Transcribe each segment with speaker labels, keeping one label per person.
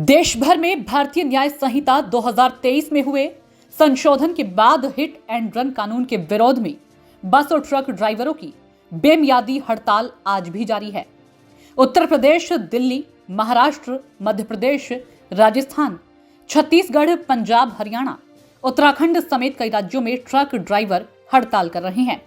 Speaker 1: देश भर में भारतीय न्याय संहिता 2023 में हुए संशोधन के बाद हिट एंड रन कानून के विरोध में बस और ट्रक ड्राइवरों की बेमियादी हड़ताल आज भी जारी है। उत्तर प्रदेश, दिल्ली, महाराष्ट्र, मध्य प्रदेश, राजस्थान, छत्तीसगढ़, पंजाब, हरियाणा, उत्तराखंड समेत कई राज्यों में ट्रक ड्राइवर हड़ताल कर रहे हैं।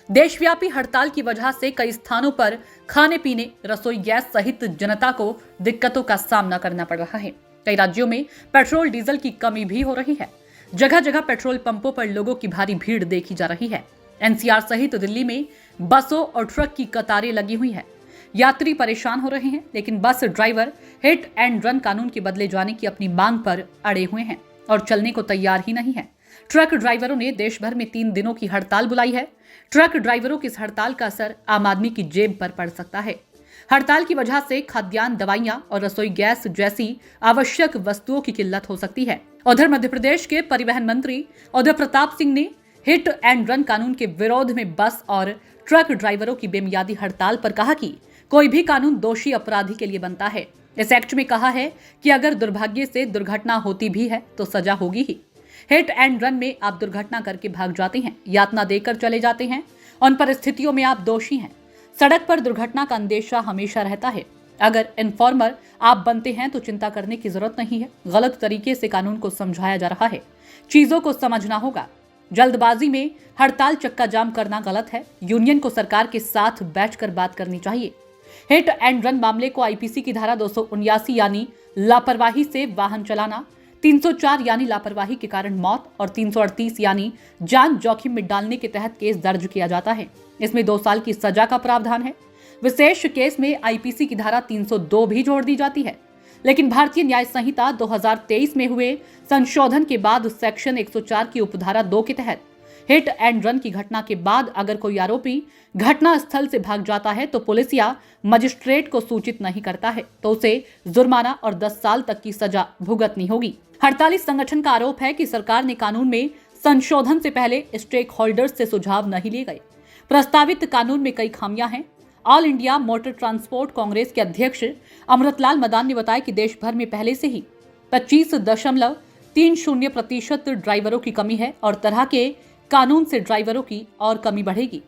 Speaker 1: देशव्यापी हड़ताल की वजह से कई स्थानों पर खाने पीने, रसोई गैस सहित जनता को दिक्कतों का सामना करना पड़ रहा है। कई राज्यों में पेट्रोल डीजल की कमी भी हो रही है। जगह जगह पेट्रोल पंपों पर लोगों की भारी भीड़ देखी जा रही है। एनसीआर सहित दिल्ली में बसों और ट्रक की कतारें लगी हुई है। यात्री परेशान हो रहे हैं, लेकिन bus driver hit and run कानून के बदले जाने की अपनी मांग पर अड़े हुए हैं और चलने को तैयार ही नहीं है। ट्रक ड्राइवरों ने देश भर में 3 दिनों की हड़ताल बुलाई है। ट्रक ड्राइवरों की इस हड़ताल का असर आम आदमी की जेब पर पड़ सकता है। हड़ताल की वजह से खाद्यान्न, दवाइयां और रसोई गैस जैसी आवश्यक वस्तुओं की किल्लत हो सकती है। उधर मध्य प्रदेश के परिवहन मंत्री उदय प्रताप सिंह ने हिट एंड रन कानून के विरोध में बस और ट्रक ड्राइवरों की बेमियादी हड़ताल पर कहा कि कोई भी कानून दोषी अपराधी के लिए बनता है। इस एक्ट में कहा है कि अगर दुर्भाग्य से दुर्घटना होती भी है तो सजा होगी ही। हिट एंड रन में आप दुर्घटना करके भाग जाते हैं, यातना देकर चले जाते हैं, उन परिस्थितियों में आप दोषी हैं। सड़क पर दुर्घटना का अंदेशा हमेशा रहता है। अगर इन्फॉर्मर आप बनते हैं तो चिंता करने की जरूरत नहीं है। गलत तरीके से कानून को समझाया जा रहा है, चीजों को समझना होगा। जल्दबाजी में हड़ताल चक्का जाम करना गलत है। यूनियन को सरकार के साथ बैठकर बात करनी चाहिए। हिट एंड रन मामले को आईपीसी की धारा 279 यानी लापरवाही से वाहन चलाना, 304 यानी लापरवाही के कारण मौत और 338 यानी जान जोखिम में डालने के तहत केस दर्ज किया जाता है। इसमें 2 साल की सजा का प्रावधान है। विशेष केस में आईपीसी की धारा 302 भी जोड़ दी जाती है। लेकिन भारतीय न्याय संहिता 2023 में हुए संशोधन के बाद सेक्शन 104 की उपधारा 2 के तहत हिट एंड रन की घटना के बाद अगर कोई आरोपी घटना स्थल से भाग जाता है तो पुलिस या मजिस्ट्रेट को सूचित नहीं करता है तो उसे जुर्माना और 10 साल तक की सजा भुगतनी होगी। हड़ताली संगठन का आरोप है कि सरकार ने कानून में संशोधन से पहले स्टेक होल्डर्स से सुझाव नहीं लिए गए। प्रस्तावित कानून में कई खामियां हैं। All India motor transport Congress के अध्यक्ष अमृतलाल मदान ने बताया कि देश भर में पहले से ही 25.30% ड्राइवरों की कमी है और तरह के कानून से ड्राइवरों की और कमी बढ़ेगी।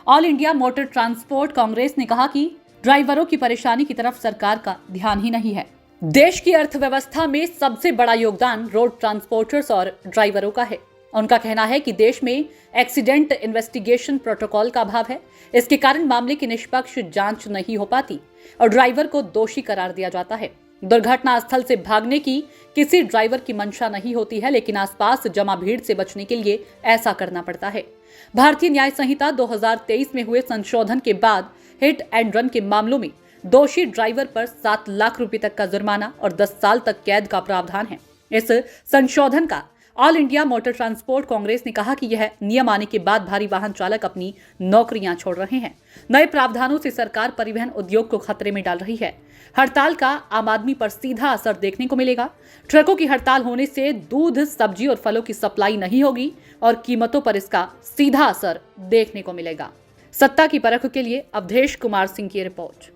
Speaker 1: All India motor transport Congress ने कहा कि ड्राइवरों की परेशानी की तरफ सरकार का ध्यान ही नहीं है। देश की अर्थव्यवस्था में सबसे बड़ा योगदान रोड ट्रांसपोर्टर्स और ड्राइवरों का है। उनका कहना है कि देश में एक्सीडेंट इन्वेस्टिगेशन प्रोटोकॉल का अभाव है। इसके कारण मामले की निष्पक्ष जांच नहीं हो पाती और ड्राइवर को दोषी करार दिया जाता है। दुर्घटना स्थल से भागने की किसी ड्राइवर की मंशा नहीं होती है, लेकिन आसपास जमा भीड़ से बचने के लिए ऐसा करना पड़ता है। भारतीय न्याय संहिता 2023 में हुए संशोधन के बाद हिट एंड रन के मामलों में दोषी ड्राइवर पर 7 लाख रुपए तक का जुर्माना और 10 साल तक कैद का प्रावधान है। इस संशोधन का all India motor transport Congress ने कहा कि यह नियम आने के बाद भारी वाहन चालक अपनी नौकरियां छोड़ रहे हैं। नए प्रावधानों से सरकार परिवहन उद्योग को खतरे में डाल रही है। हड़ताल का आम आदमी पर सीधा असर देखने को मिलेगा। ट्रकों की हड़ताल होने से दूध, सब्जी और फलों की सप्लाई नहीं होगी और कीमतों पर इसका सीधा असर देखने को मिलेगा। सत्ता की परख के लिए अवधेश कुमार सिंह की रिपोर्ट।